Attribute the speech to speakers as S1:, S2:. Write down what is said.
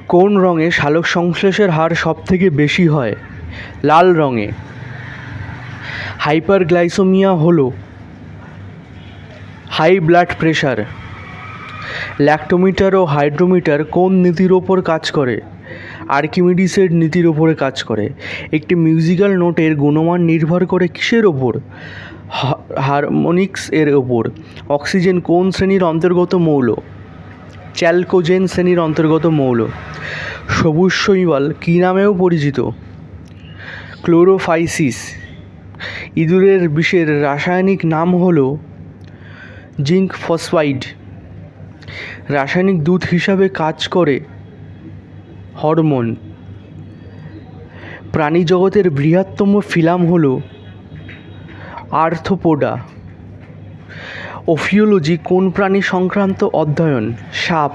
S1: কোন রঙে সালোকসংশ্লেষের হার সবথেকে বেশি হয়? লাল রঙে। হাইপারগ্লাইসেমিয়া হলো হাই ব্লাড প্রেশার। ল্যাক্টোমিটার ও হাইড্রোমিটার কোন নীতির ওপর কাজ করে? আর্কিমিডিসের নীতির ওপরে কাজ করে। একটি মিউজিক্যাল নোটের গুণমান নির্ভর করে কিসের ওপর? হারমোনিক্স এর ওপর। অক্সিজেন কোন শ্রেণীর অন্তর্গত মৌল? চ্যালকোজেন শ্রেণীর অন্তর্গত মৌল। সবুজ শৈবাল কী নামেও পরিচিত? ক্লোরোফাইসিস। ইঁদুরের বিষের রাসায়নিক নাম হল জিঙ্ক ফসফাইড। রাসায়নিক দূত হিসাবে কাজ করে হরমোন। প্রাণীজগতের বৃহত্তম ফিলাম হল আর্থ্রোপোডা। ওফিওলজি কোন প্রাণী সংক্রান্ত অধ্যয়ন? সাপ।